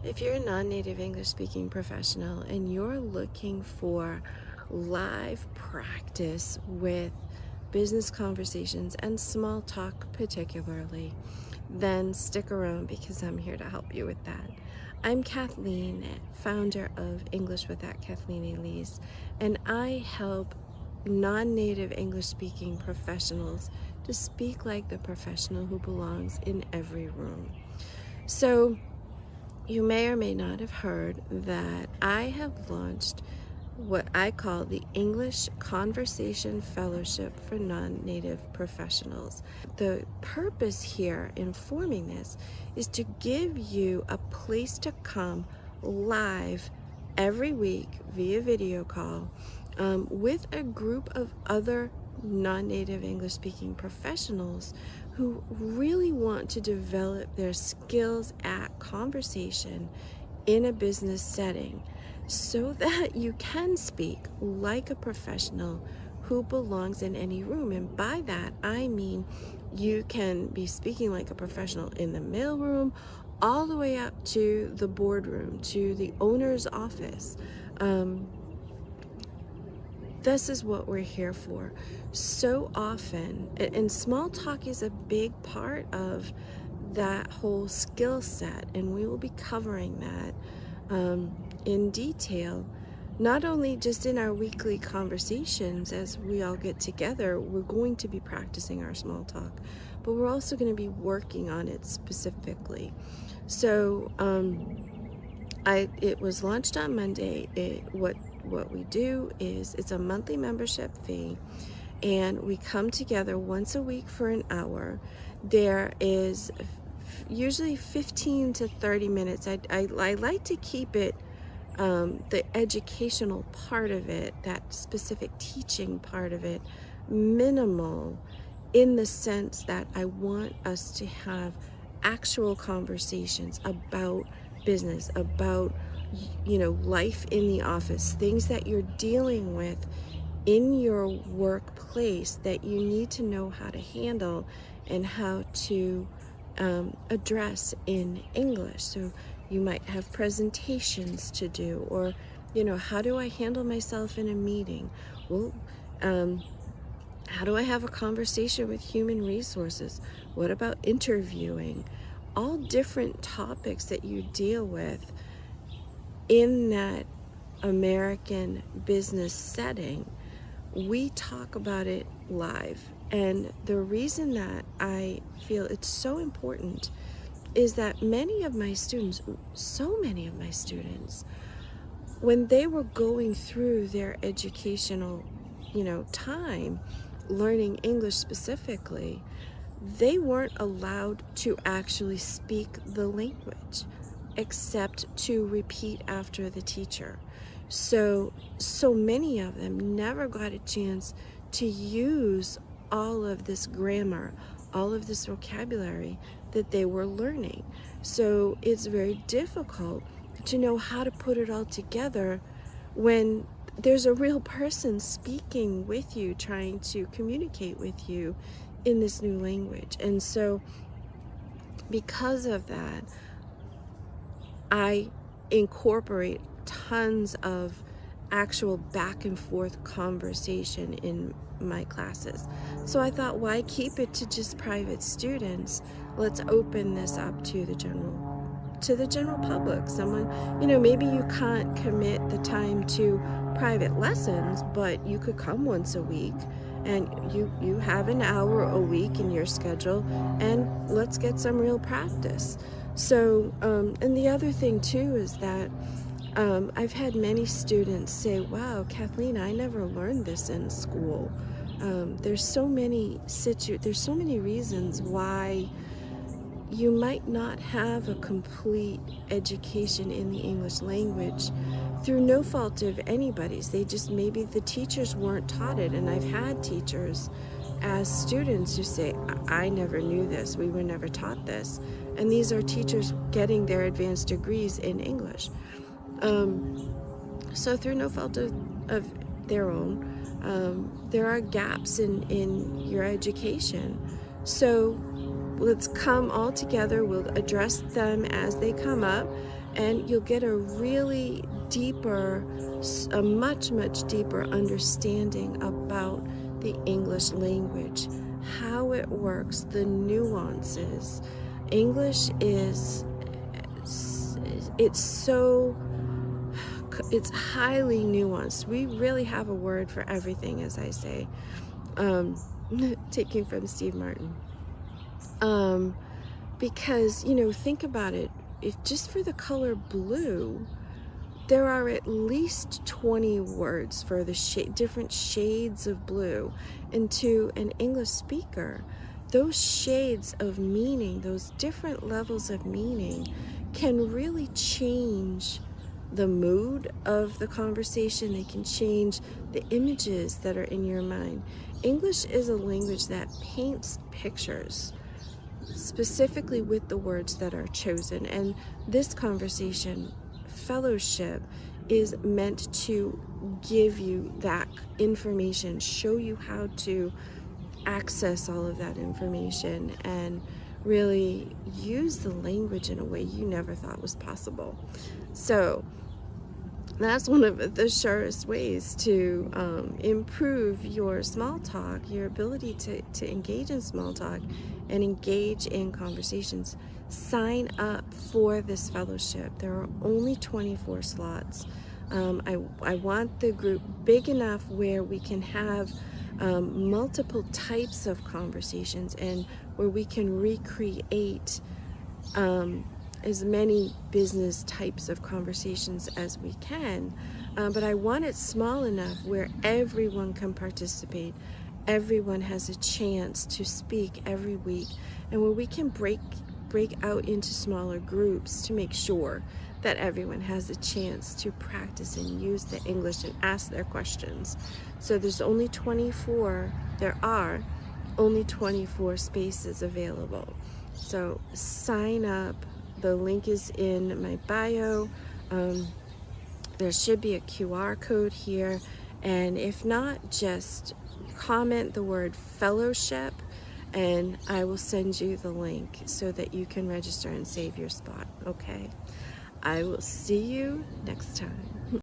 If you're a non-native English speaking professional and you're looking for live practice with business conversations and small talk particularly, then stick around because I'm here to help you with that. I'm Kathleen, founder of English with that Kathleen Elise, and I help non-native English speaking professionals to speak like the professional who belongs in every room. So you may or may not have heard that I have launched what I call the English Conversation Fellowship for Non-Native Professionals. The purpose here in forming this is to give you a place to come live every week via video call with a group of other non-native English speaking professionals who really want to develop their skills at conversation in a business setting so that you can speak like a professional who belongs in any room. And by that, I mean you can be speaking like a professional in the mailroom all the way up to the boardroom, to the owner's office. This is what we're here for. So often, and small talk is a big part of that whole skill set, and we will be covering that in detail, not only just in our weekly conversations as we all get together. We're going to be practicing our small talk, but we're also going to be working on it specifically. So it was launched on Monday. What we do is it's a monthly membership fee, and we come together once a week for an hour. There is usually 15 to 30 minutes. I like to keep it the educational part of it, that specific teaching part of it, minimal, in the sense that I want us to have actual conversations about business, about life in the office, things that you're dealing with in your workplace that you need to know how to handle and how to address in English. So you might have presentations to do, or how do I handle myself in a meeting? Well, how do I have a conversation with human resources? What about interviewing? All different topics that you deal with in that American business setting. We talk about it live. And the reason that I feel it's so important is that many of my students, when they were going through their educational, time, learning English specifically, they weren't allowed to actually speak the language except to repeat after the teacher. So many of them never got a chance to use all of this grammar, all of this vocabulary that they were learning. So it's very difficult to know how to put it all together when there's a real person speaking with you, trying to communicate with you in this new language. And so because of that, I incorporate tons of actual back and forth conversation in my classes. So I thought, why keep it to just private students? Let's open this up to the general public. Someone, maybe you can't commit the time to private lessons, but you could come once a week and you have an hour a week in your schedule, and let's get some real practice. So, and the other thing too is that I've had many students say, wow, Kathleen, I never learned this in school. There's so many reasons why you might not have a complete education in the English language through no fault of anybody's. Maybe the teachers weren't taught it. And I've had teachers as students who say, I never knew this, we were never taught this. And these are teachers getting their advanced degrees in English. So through no fault of their own, there are gaps in your education. So let's come all together. We'll address them as they come up, and you'll get a really deeper, a much deeper understanding about the English language, how it works, the nuances. English is, it's highly nuanced. We really have a word for everything, as I say, taking from Steve Martin. Because, think about it. If just for the color blue, there are at least 20 words for the different shades of blue. And to an English speaker, those shades of meaning, those different levels of meaning, can really change the mood of the conversation. They can change the images that are in your mind. English is a language that paints pictures, specifically with the words that are chosen. And this conversation, fellowship, is meant to give you that information, show you how to access all of that information, and really use the language in a way you never thought was possible. So that's one of the surest ways to improve your small talk, your ability to engage in small talk and engage in conversations. Sign up for this fellowship. There are only 24 slots. I want the group big enough where we can have multiple types of conversations, and where we can recreate as many business types of conversations as we can, but I want it small enough where everyone can participate, everyone has a chance to speak every week, and where we can break out into smaller groups to make sure that everyone has a chance to practice and use the English and ask their questions. So there are only 24 spaces available. So sign up. The link is in my bio. There should be a QR code here. And if not, just comment the word fellowship and I will send you the link so that you can register and save your spot, okay? I will see you next time.